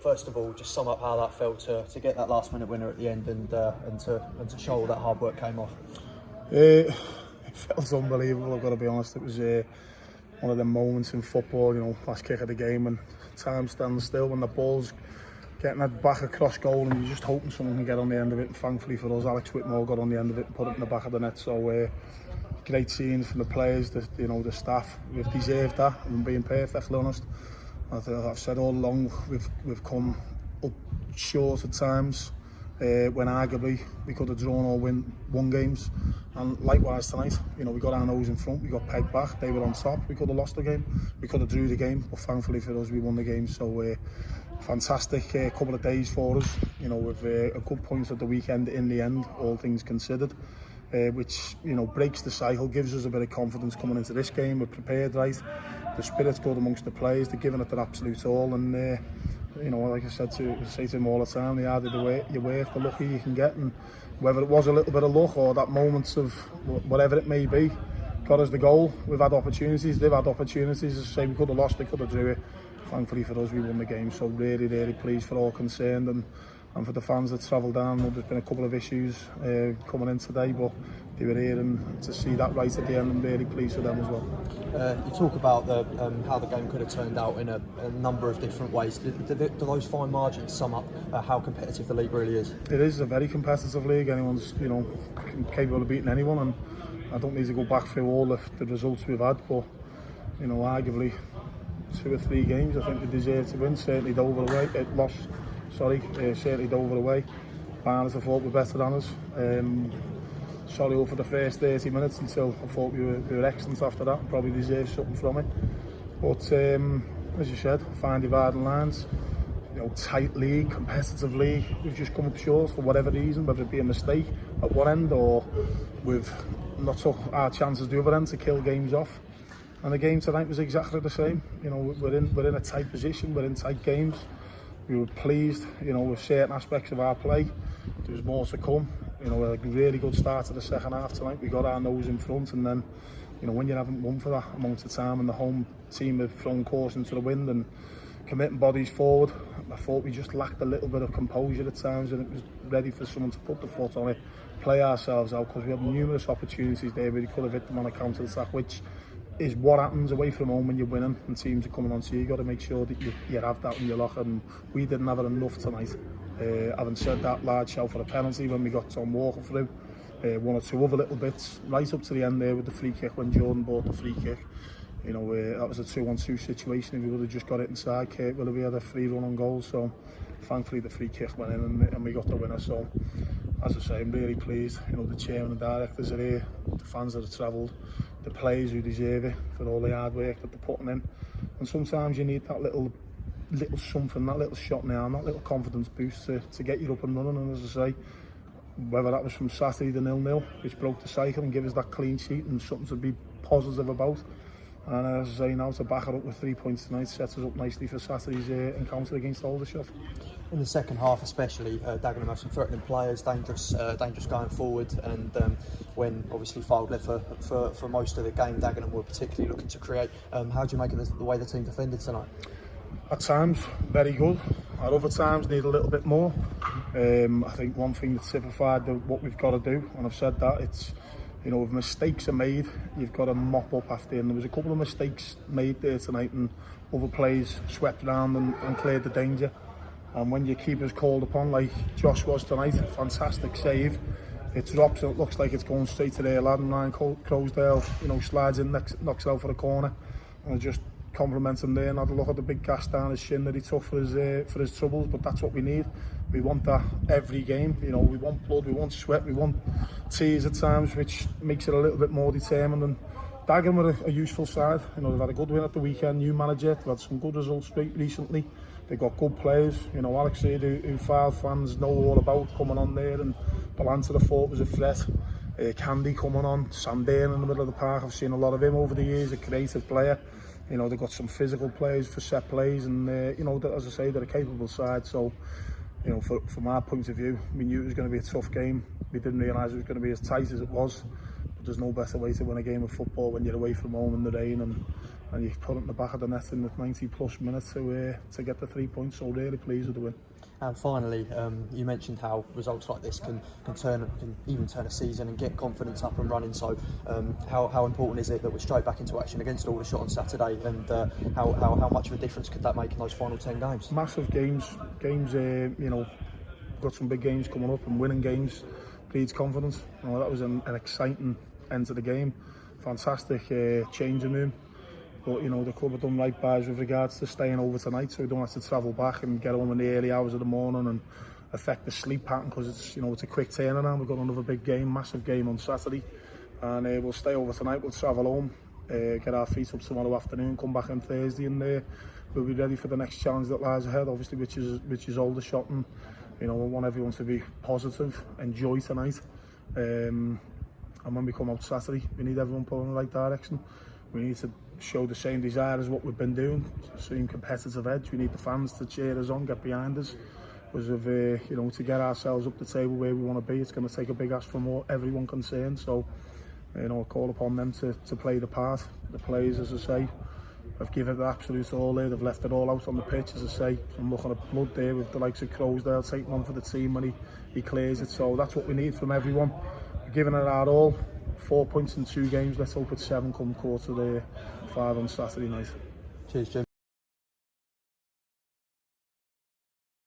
first of all, just sum up how that felt to get that last minute winner at the end and to show all that hard work came off. It felt unbelievable, I've got to be honest. It was one of the moments in football, you know, last kick of the game and time stands still when the ball's getting that back across goal and you're just hoping someone can get on the end of it, and thankfully for us, Alex Whitmore got on the end of it and put it in the back of the net. So great scenes from the players, the staff. We've deserved that, and being perfectly honest. I've said all along we've come up short at times when arguably we could have drawn or won games, and likewise tonight, you know, we got our nose in front, we got pegged back, they were on top, we could have lost the game, we could have drew the game, but thankfully for us we won the game. So fantastic couple of days for us, you know, with a good point at the weekend in the end, all things considered, which, you know, breaks the cycle, gives us a bit of confidence coming into this game. We're prepared right, the spirit's good amongst the players, they're giving it their absolute all, and you know, like I said say to him all the time, the harder you work, the luckier you can get, and whether it was a little bit of luck or that moments of whatever it may be, got us the goal. We've had opportunities, they've had opportunities, as I say, we could have lost, they could have drew it. Thankfully for us, we won the game, so really, really pleased for all concerned, and for the fans that travelled down. There's been a couple of issues coming in today, but they were here, and to see that right at the end, I'm really pleased with them as well. You talk about how the game could have turned out in a number of different ways. Do those fine margins sum up how competitive the league really is? It is a very competitive league. Anyone's, you know, capable of beating anyone, and I don't need to go back through all the results we've had, but, you know, arguably 2 or 3 games I think we deserve to win. Certainly Dover away, certainly Dover away. Barnes I thought were better than us. Sorry for the first 30 minutes until I thought we were excellent after that, probably deserved something from it. But as you said, fine dividing lines, you know, tight league, competitive league, we've just come up short for whatever reason, whether it be a mistake at one end or we've not took our chances the other end to kill games off. And the game tonight was exactly the same. You know, we're in a tight position, we're in tight games. We were pleased, you know, with certain aspects of our play. There was more to come. You know, a really good start to the second half tonight. We got our nose in front, and then, you know, when you haven't won for that amount of time and the home team have thrown caution to the wind and committing bodies forward, I thought we just lacked a little bit of composure at times, and it was ready for someone to put the foot on it, play ourselves out, because we had numerous opportunities there where we could have hit them on a counter-attack, which is what happens away from home when you're winning and teams are coming on, so you got to make sure that you have that in your locker, and we didn't have it enough tonight. Having said that, large shout for a penalty when we got Tom Walker through, 1 or 2 other little bits right up to the end there with the free kick when Jordan bought the free kick. You know, that was a 2-on-2 situation. If we would have just got it inside, Kurt would have had a free run on goal, so thankfully the free kick went in and we got the winner. So as I say, I'm really pleased. You know, the chairman and directors are here, the fans that have travelled, the players who deserve it for all the hard work that they're putting in, and sometimes you need that little something, that little shot in the arm, that little confidence boost to get you up and running. And as I say, whether that was from Saturday the 0-0, which broke the cycle and gave us that clean sheet and something to be positive about, and as I say, now to back it up with 3 points tonight sets us up nicely for Saturday's encounter against Aldershot. In the second half especially, Dagenham have some threatening players, dangerous going forward, and when obviously Fylde led for most of the game, Dagenham were particularly looking to create. How do you make of the way the team defended tonight? At times, very good. At other times, need a little bit more. I think one thing that typified what we've got to do, and I've said that, it's, you know, if mistakes are made, you've got to mop up after. And there was a couple of mistakes made there tonight, and other players swept around and cleared the danger. And when your keeper's called upon, like Josh was tonight, fantastic save. It drops and it looks like it's going straight to their lad, and Ryan Crosdale, you know, slides in, knocks it out for a corner. And I just compliment him there and had a look at the big gash down his shin that he took for his troubles. But that's what we need. We want that every game. You know, we want blood, we want sweat, we want tears at times, which makes it a little bit more determined. And Dagenham were a useful side. You know, they've had a good win at the weekend, new manager, they've had some good results recently. They've got good players. You know, Alex Reid, who Fylde fans know all about, coming on there, and Balanta the thought was a threat. Candy coming on, Sam Dane in the middle of the park. I've seen a lot of him over the years, a creative player. You know, they've got some physical players for set plays, and you know, as I say, they're a capable side. So, you know, from our point of view, we knew it was going to be a tough game. We didn't realise it was going to be as tight as it was. But there's no better way to win a game of football when you're away from home in the rain, and and you put it in the back of the net in the 90 plus minutes to get the 3 points. So really pleased with the win. And finally, you mentioned how results like this can even turn a season and get confidence up and running. So, how important is it that we're straight back into action against Aldershot on Saturday, and how much of a difference could that make in those final 10 games? Massive games. You know, got some big games coming up, and winning games breeds confidence. You know, that was an exciting end to the game. Fantastic changing room. But you know, the club have done right by us with regards to staying over tonight, so we don't have to travel back and get home in the early hours of the morning and affect the sleep pattern, because it's, you know, it's a quick turnaround. We've got another big game, massive game on Saturday, and we'll stay over tonight. We'll travel home, get our feet up tomorrow afternoon, come back on Thursday, and we'll be ready for the next challenge that lies ahead, obviously, which is Aldershot. And you know, we want everyone to be positive, enjoy tonight, and when we come out Saturday, we need everyone pulling in the right direction. We need to show the same desire as what we've been doing, same competitive edge. We need the fans to cheer us on, get behind us, because of you know, to get ourselves up the table where we want to be, it's going to take a big ask from everyone concerned. So you know, I call upon them to play the part. The players, as I say, have given it the absolute all there. They've left it all out on the pitch, as I say. I'm looking at blood there with the likes of Crows. They'll take one for the team when he clears it. So that's what we need from everyone. We're giving it our all. 4 points in 2 games. Let's hope it's 7 come quarter 5 on Saturday night. Cheers, Jim.